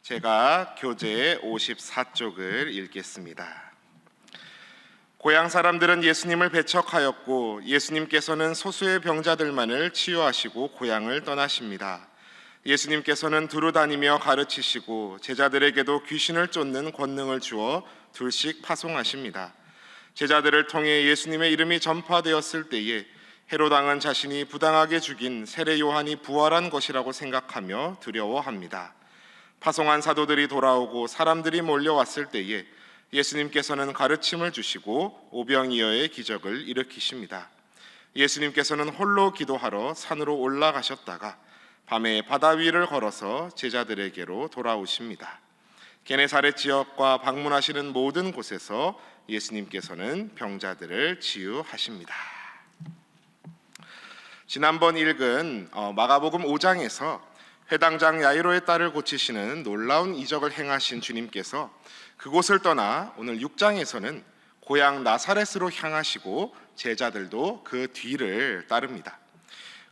제가 교재 54쪽을 읽겠습니다. 고향 사람들은 예수님을 배척하였고 예수님께서는 소수의 병자들만을 치유하시고 고향을 떠나십니다. 예수님께서는 두루 다니며 가르치시고 제자들에게도 귀신을 쫓는 권능을 주어 둘씩 파송하십니다. 제자들을 통해 예수님의 이름이 전파되었을 때에 헤롯 왕은 자신이 부당하게 죽인 세례 요한이 부활한 것이라고 생각하며 두려워합니다. 파송한 사도들이 돌아오고 사람들이 몰려왔을 때에 예수님께서는 가르침을 주시고 오병이어의 기적을 일으키십니다. 예수님께서는 홀로 기도하러 산으로 올라가셨다가 밤에 바다 위를 걸어서 제자들에게로 돌아오십니다. 게네사렛 지역과 방문하시는 모든 곳에서 예수님께서는 병자들을 치유하십니다. 지난번 읽은 마가복음 5장에서 회당장 야이로의 딸을 고치시는 놀라운 이적을 행하신 주님께서 그곳을 떠나 오늘 6장에서는 고향 나사렛으로 향하시고 제자들도 그 뒤를 따릅니다.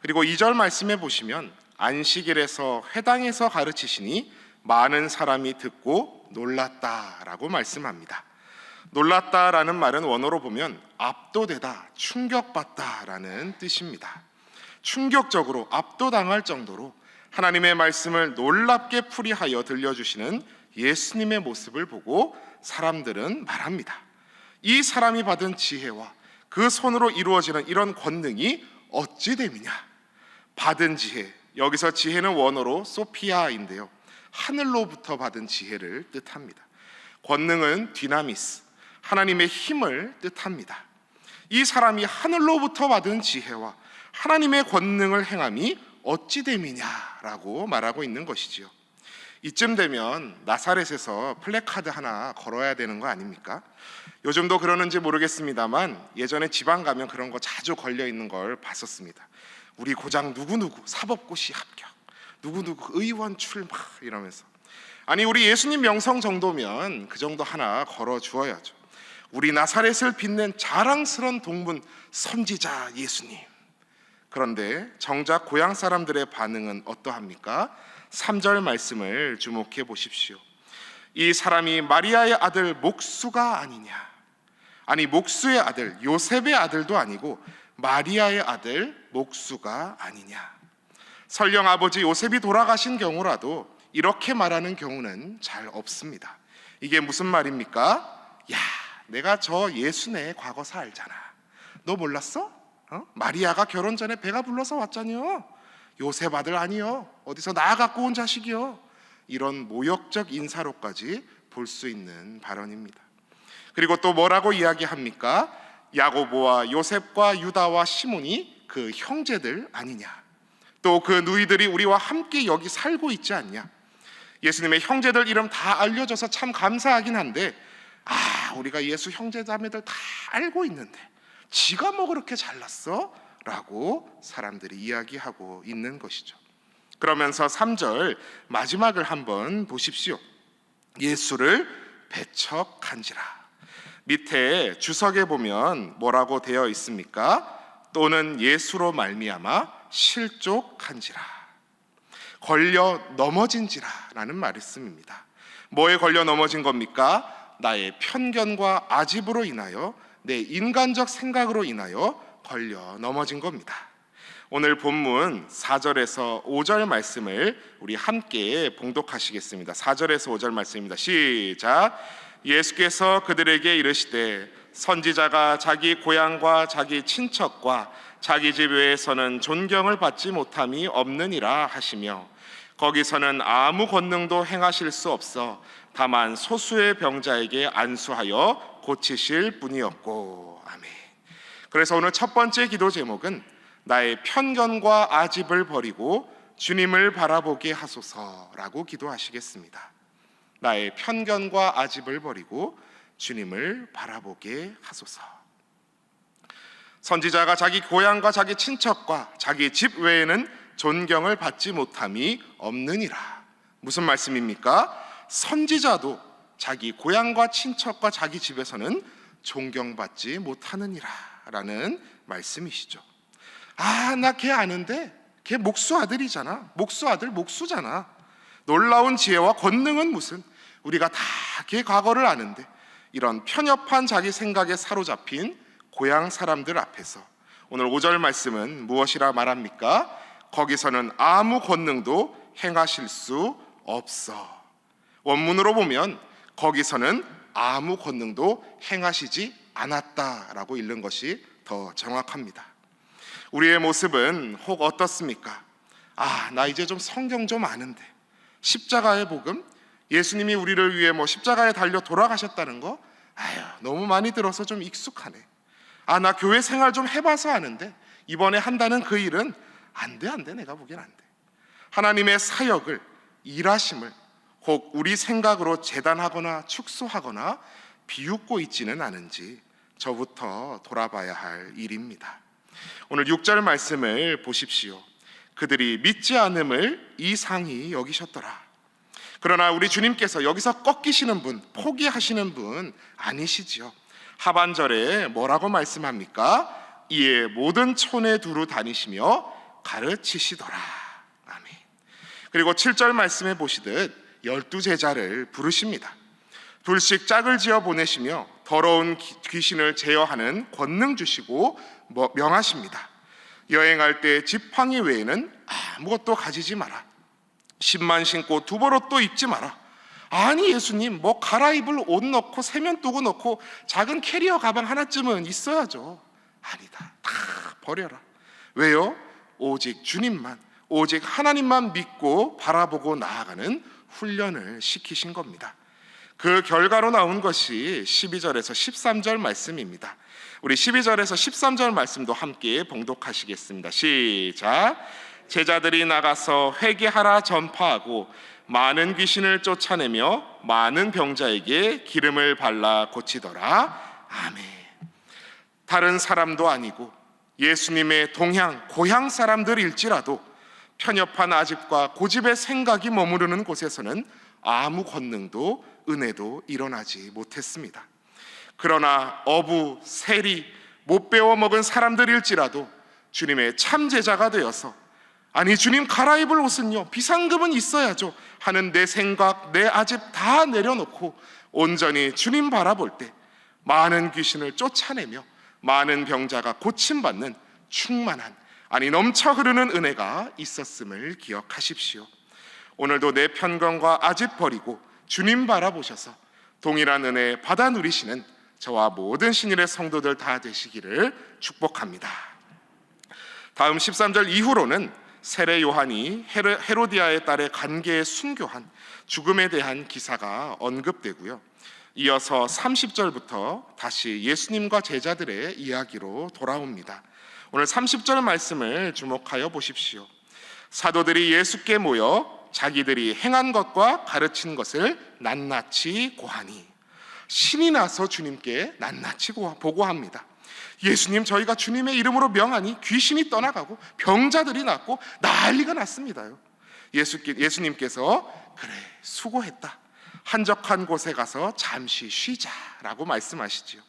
그리고 2절 말씀해 보시면 안식일에서 회당에서 가르치시니 많은 사람이 듣고 놀랐다라고 말씀합니다. 놀랐다라는 말은 원어로 보면 압도되다, 충격받다라는 뜻입니다. 충격적으로 압도당할 정도로 하나님의 말씀을 놀랍게 풀이하여 들려주시는 예수님의 모습을 보고 사람들은 말합니다. 이 사람이 받은 지혜와 그 손으로 이루어지는 이런 권능이 어찌 됨이냐. 받은 지혜, 여기서 지혜는 원어로 소피아인데요, 하늘로부터 받은 지혜를 뜻합니다. 권능은 디나미스, 하나님의 힘을 뜻합니다. 이 사람이 하늘로부터 받은 지혜와 하나님의 권능을 행함이 어찌 됨이냐라고 말하고 있는 것이지요. 이쯤 되면 나사렛에서 플래카드 하나 걸어야 되는 거 아닙니까? 요즘도 그러는지 모르겠습니다만 예전에 지방 가면 그런 거 자주 걸려 있는 걸 봤었습니다. 우리 고장 누구누구 사법고시 합격, 누구누구 의원 출마 이러면서. 아니, 우리 예수님 명성 정도면 그 정도 하나 걸어 주어야죠. 우리 나사렛을 빛낸 자랑스러운 동문 선지자 예수님. 그런데 정작 고향 사람들의 반응은 어떠합니까? 3절 말씀을 주목해 보십시오. 이 사람이 마리아의 아들 목수가 아니냐. 아니, 목수의 아들 요셉의 아들도 아니고 마리아의 아들 목수가 아니냐. 설령 아버지 요셉이 돌아가신 경우라도 이렇게 말하는 경우는 잘 없습니다. 이게 무슨 말입니까? 야, 내가 저 예수네 과거사 알잖아. 너 몰랐어? 마리아가 결혼 전에 배가 불러서 왔잖여. 요셉 아들 아니요, 어디서 나 갖고 온 자식이요. 이런 모욕적 인사로까지 볼 수 있는 발언입니다. 그리고 또 뭐라고 이야기합니까? 야고보와 요셉과 유다와 시몬이 그 형제들 아니냐. 또 그 누이들이 우리와 함께 여기 살고 있지 않냐. 예수님의 형제들 이름 다 알려줘서 참 감사하긴 한데, 우리가 예수 형제자매들 다 알고 있는데 지가 뭐 그렇게 잘났어? 라고 사람들이 이야기하고 있는 것이죠. 그러면서 3절 마지막을 한번 보십시오. 예수를 배척한지라. 밑에 주석에 보면 뭐라고 되어 있습니까? 또는 예수로 말미암아 실족한지라, 걸려 넘어진지라 라는 말씀입니다. 뭐에 걸려 넘어진 겁니까? 나의 편견과 아집으로 인하여, 내 인간적 생각으로 인하여 걸려 넘어진 겁니다. 오늘 본문 4절에서 5절 말씀을 우리 함께 봉독하시겠습니다. 4절에서 5절 말씀입니다. 시작. 예수께서 그들에게 이르시되 선지자가 자기 고향과 자기 친척과 자기 집 외에서는 존경을 받지 못함이 없느니라 하시며, 거기서는 아무 권능도 행하실 수 없어 다만 소수의 병자에게 안수하여 고치실 뿐이었고. 아멘. 그래서 오늘 첫 번째 기도 제목은 나의 편견과 아집을 버리고 주님을 바라보게 하소서라고 기도하시겠습니다. 나의 편견과 아집을 버리고 주님을 바라보게 하소서. 선지자가 자기 고향과 자기 친척과 자기 집 외에는 존경을 받지 못함이 없느니라. 무슨 말씀입니까? 선지자도 자기 고향과 친척과 자기 집에서는 존경받지 못하느니라 라는 말씀이시죠. 나 걔 아는데 걔 목수 아들이잖아. 목수 아들 목수잖아. 놀라운 지혜와 권능은 무슨, 우리가 다 그 과거를 아는데 이런 편협한 자기 생각에 사로잡힌 고향 사람들 앞에서 오늘 5절 말씀은 무엇이라 말합니까? 거기서는 아무 권능도 행하실 수 없어. 원문으로 보면 거기서는 아무 권능도 행하시지 않았다라고 읽는 것이 더 정확합니다. 우리의 모습은 혹 어떻습니까? 나 이제 좀 성경 좀 아는데, 십자가의 복음, 예수님이 우리를 위해 십자가에 달려 돌아가셨다는 거 너무 많이 들어서 좀 익숙하네. 나 교회 생활 좀 해봐서 아는데 이번에 한다는 그 일은 안 돼, 내가 보기엔 안 돼. 하나님의 사역을, 일하심을 혹 우리 생각으로 재단하거나 축소하거나 비웃고 있지는 않은지 저부터 돌아봐야 할 일입니다. 오늘 6절 말씀을 보십시오. 그들이 믿지 않음을 이상히 여기셨더라. 그러나 우리 주님께서 여기서 꺾이시는 분, 포기하시는 분 아니시지요. 하반절에 뭐라고 말씀합니까? 이에 모든 촌에 두루 다니시며 가르치시더라. 아멘. 그리고 7절 말씀에 보시듯 12제자를 부르십니다. 둘씩 짝을 지어 보내시며 더러운 귀신을 제어하는 권능 주시고 명하십니다. 여행할 때 지팡이 외에는 아무것도 가지지 마라. 신만 신고 두벌옷도 입지 마라. 아니 예수님, 갈아입을 옷 넣고 세면도구 넣고 작은 캐리어 가방 하나쯤은 있어야죠. 아니다, 다 버려라. 왜요? 오직 주님만, 오직 하나님만 믿고 바라보고 나아가는 훈련을 시키신 겁니다. 그 결과로 나온 것이 12절에서 13절 말씀입니다. 우리 12절에서 13절 말씀도 함께 봉독하시겠습니다. 시작. 제자들이 나가서 회개하라 전파하고 많은 귀신을 쫓아내며 많은 병자에게 기름을 발라 고치더라. 아멘. 다른 사람도 아니고 예수님의 동향, 고향 사람들일지라도 편협한 아집과 고집의 생각이 머무르는 곳에서는 아무 권능도 은혜도 일어나지 못했습니다. 그러나 어부, 세리, 못 배워 먹은 사람들일지라도 주님의 참 제자가 되어서 아니 주님 갈아입을 옷은요, 비상금은 있어야죠 하는 내 생각, 내 아집 다 내려놓고 온전히 주님 바라볼 때 많은 귀신을 쫓아내며 많은 병자가 고침받는 충만한, 아니 넘쳐 흐르는 은혜가 있었음을 기억하십시오. 오늘도 내 편견과 아집 버리고 주님 바라보셔서 동일한 은혜 받아 누리시는 저와 모든 신일의 성도들 다 되시기를 축복합니다. 다음 13절 이후로는 세례 요한이 헤로디아의 딸의 간계에 순교한 죽음에 대한 기사가 언급되고요. 이어서 30절부터 다시 예수님과 제자들의 이야기로 돌아옵니다. 오늘 30절 말씀을 주목하여 보십시오. 사도들이 예수께 모여 자기들이 행한 것과 가르친 것을 낱낱이 고하니, 신이 나서 주님께 낱낱이 보고합니다. 예수님, 저희가 주님의 이름으로 명하니 귀신이 떠나가고 병자들이 낫고 난리가 났습니다요. 예수님께서 그래, 수고했다, 한적한 곳에 가서 잠시 쉬자라고 말씀하시지요.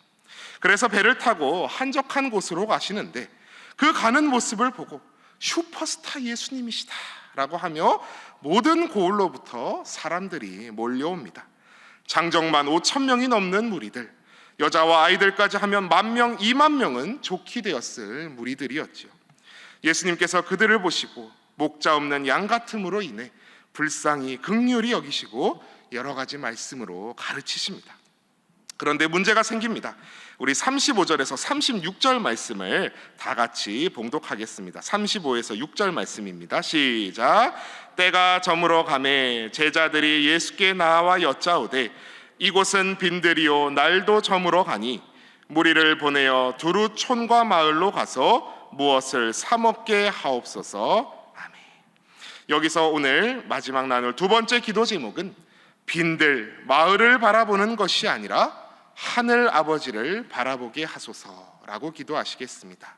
그래서 배를 타고 한적한 곳으로 가시는데 그 가는 모습을 보고 슈퍼스타 예수님이시다 라고 하며 모든 고을로부터 사람들이 몰려옵니다. 장정만 5,000명이 넘는 무리들, 여자와 아이들까지 하면 10,000명, 20,000명은 좋게 되었을 무리들이었지요. 예수님께서 그들을 보시고 목자 없는 양 같음으로 인해 불쌍히 긍휼히 여기시고 여러 가지 말씀으로 가르치십니다. 그런데 문제가 생깁니다. 우리 35절에서 36절 말씀을 다 같이 봉독하겠습니다. 35에서 6절 말씀입니다. 시작. 때가 저물어 가매 제자들이 예수께 나와 여짜오되 이곳은 빈들이요 날도 저물어 가니 무리를 보내어 두루 촌과 마을로 가서 무엇을 사 먹게 하옵소서. 아멘. 여기서 오늘 마지막 나눌 두 번째 기도 제목은 빈들 마을을 바라보는 것이 아니라 하늘 아버지를 바라보게 하소서라고 기도하시겠습니다.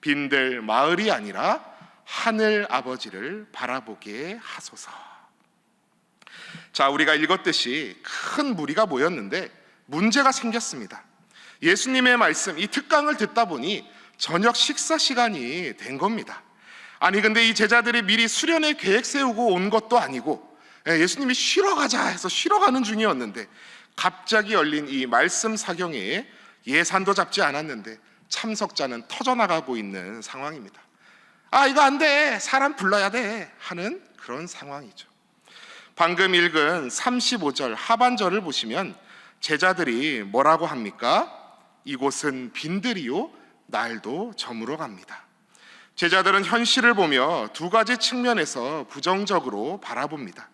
빈들 마을이 아니라 하늘 아버지를 바라보게 하소서. 자, 우리가 읽었듯이 큰 무리가 모였는데 문제가 생겼습니다. 예수님의 말씀, 이 특강을 듣다 보니 저녁 식사 시간이 된 겁니다. 아니 근데 이 제자들이 미리 수련회 계획 세우고 온 것도 아니고 예수님이 쉬러 가자 해서 쉬러 가는 중이었는데 갑자기 열린 이 말씀 사경회에 예산도 잡지 않았는데 참석자는 터져나가고 있는 상황입니다. 이거 안 돼, 사람 불러야 돼 하는 그런 상황이죠. 방금 읽은 35절 하반절을 보시면 제자들이 뭐라고 합니까? 이곳은 빈들이요 날도 저물어 갑니다. 제자들은 현실을 보며 두 가지 측면에서 부정적으로 바라봅니다.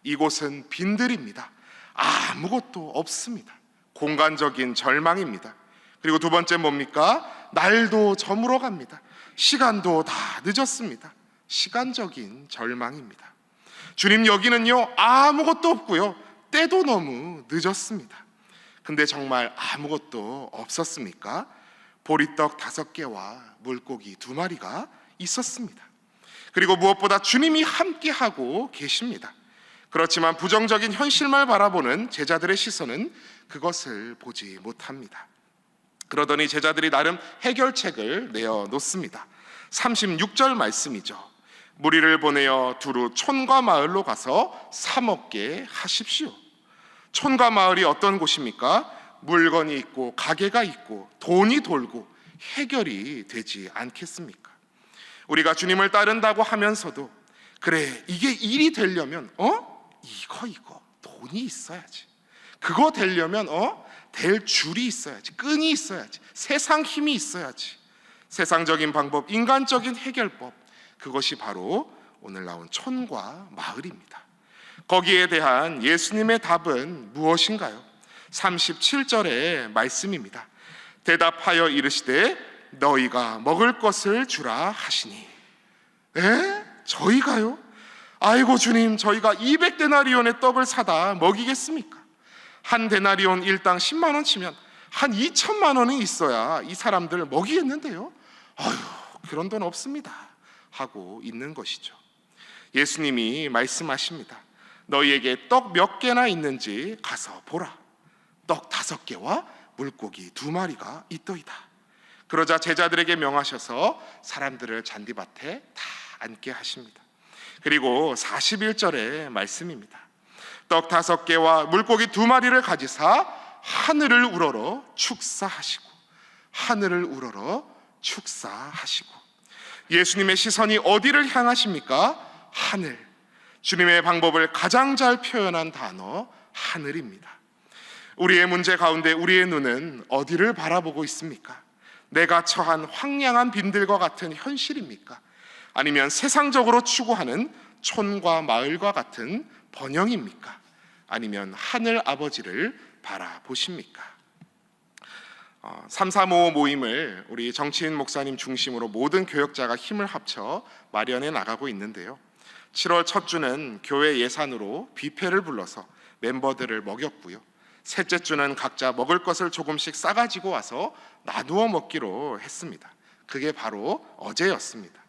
이곳은 빈들입니다. 아무것도 없습니다. 공간적인 절망입니다. 그리고 두 번째 뭡니까? 날도 저물어 갑니다. 시간도 다 늦었습니다. 시간적인 절망입니다. 주님, 여기는요 아무것도 없고요 때도 너무 늦었습니다. 근데 정말 아무것도 없었습니까? 보리떡 5개와 물고기 2마리가 있었습니다. 그리고 무엇보다 주님이 함께하고 계십니다. 그렇지만 부정적인 현실만 바라보는 제자들의 시선은 그것을 보지 못합니다. 그러더니 제자들이 나름 해결책을 내어놓습니다. 36절 말씀이죠. 무리를 보내어 두루 촌과 마을로 가서 사 먹게 하십시오. 촌과 마을이 어떤 곳입니까? 물건이 있고 가게가 있고 돈이 돌고 해결이 되지 않겠습니까? 우리가 주님을 따른다고 하면서도 그래, 이게 일이 되려면 이거 돈이 있어야지. 그거 되려면 될 줄이 있어야지. 끈이 있어야지. 세상 힘이 있어야지. 세상적인 방법, 인간적인 해결법, 그것이 바로 오늘 나온 촌과 마을입니다. 거기에 대한 예수님의 답은 무엇인가요? 37절의 말씀입니다. 대답하여 이르시되 너희가 먹을 것을 주라 하시니. 저희가요? 아이고 주님, 저희가 200데나리온의 떡을 사다 먹이겠습니까? 한 데나리온 일당 10만 원 치면 한 2천만 원이 있어야 이 사람들 먹이겠는데요. 그런 돈 없습니다 하고 있는 것이죠. 예수님이 말씀하십니다. 너희에게 떡 몇 개나 있는지 가서 보라. 떡 5개와 물고기 2마리가 있더이다. 그러자 제자들에게 명하셔서 사람들을 잔디밭에 다 앉게 하십니다. 그리고 41절의 말씀입니다. 떡 5개와 물고기 2마리를 가지사 하늘을 우러러 축사하시고, 하늘을 우러러 축사하시고. 예수님의 시선이 어디를 향하십니까? 하늘. 주님의 방법을 가장 잘 표현한 단어 하늘입니다. 우리의 문제 가운데 우리의 눈은 어디를 바라보고 있습니까? 내가 처한 황량한 빈들과 같은 현실입니까? 아니면 세상적으로 추구하는 촌과 마을과 같은 번영입니까? 아니면 하늘 아버지를 바라보십니까? 335 모임을 우리 정치인 목사님 중심으로 모든 교역자가 힘을 합쳐 마련해 나가고 있는데요. 7월 첫 주는 교회 예산으로 뷔페를 불러서 멤버들을 먹였고요. 셋째 주는 각자 먹을 것을 조금씩 싸가지고 와서 나누어 먹기로 했습니다. 그게 바로 어제였습니다.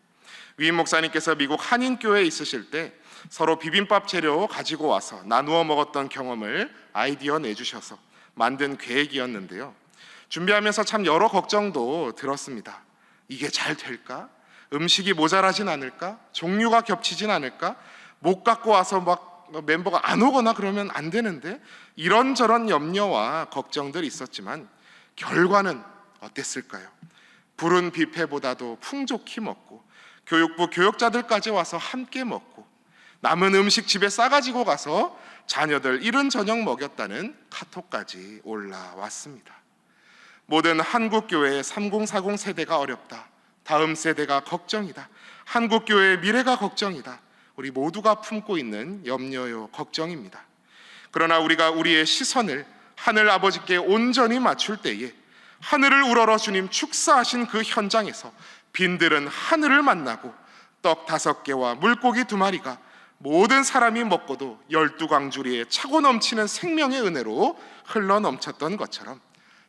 위임 목사님께서 미국 한인교회에 있으실 때 서로 비빔밥 재료 가지고 와서 나누어 먹었던 경험을 아이디어 내주셔서 만든 계획이었는데요. 준비하면서 참 여러 걱정도 들었습니다. 이게 잘 될까? 음식이 모자라진 않을까? 종류가 겹치진 않을까? 못 갖고 와서 막 멤버가 안 오거나 그러면 안 되는데, 이런저런 염려와 걱정들이 있었지만 결과는 어땠을까요? 부른 뷔페보다도 풍족히 먹고 교육부 교역자들까지 와서 함께 먹고 남은 음식 집에 싸가지고 가서 자녀들 이른 저녁 먹였다는 카톡까지 올라왔습니다. 모든 한국교회의 3040 세대가 어렵다. 다음 세대가 걱정이다. 한국교회의 미래가 걱정이다. 우리 모두가 품고 있는 염려요, 걱정입니다. 그러나 우리가 우리의 시선을 하늘 아버지께 온전히 맞출 때에 하늘을 우러러 주님 축사하신 그 현장에서 빈들은 하늘을 만나고 떡 5개와 물고기 2마리가 모든 사람이 먹고도 12광주리에 차고 넘치는 생명의 은혜로 흘러 넘쳤던 것처럼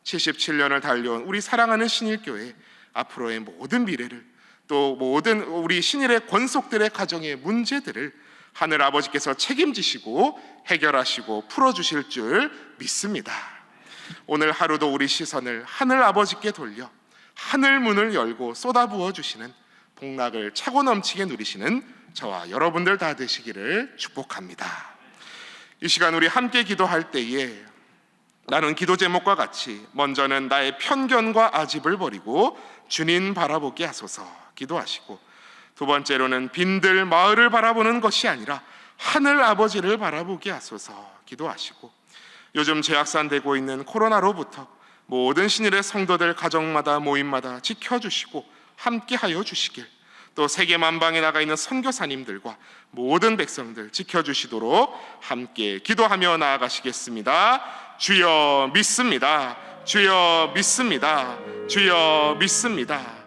77년을 달려온 우리 사랑하는 신일교회 앞으로의 모든 미래를, 또 모든 우리 신일의 권속들의 가정의 문제들을 하늘 아버지께서 책임지시고 해결하시고 풀어주실 줄 믿습니다. 오늘 하루도 우리 시선을 하늘 아버지께 돌려 하늘 문을 열고 쏟아부어 주시는 복락을 차고 넘치게 누리시는 저와 여러분들 다 되시기를 축복합니다. 이 시간 우리 함께 기도할 때에 나는 기도 제목과 같이 먼저는 나의 편견과 아집을 버리고 주님 바라보게 하소서 기도하시고, 두 번째로는 빈들 마을을 바라보는 것이 아니라 하늘 아버지를 바라보게 하소서 기도하시고, 요즘 재확산되고 있는 코로나로부터 모든 신일의 성도들 가정마다 모임마다 지켜주시고 함께하여 주시길, 또 세계 만방에 나가 있는 선교사님들과 모든 백성들 지켜주시도록 함께 기도하며 나아가시겠습니다. 주여 믿습니다. 주여 믿습니다. 주여 믿습니다.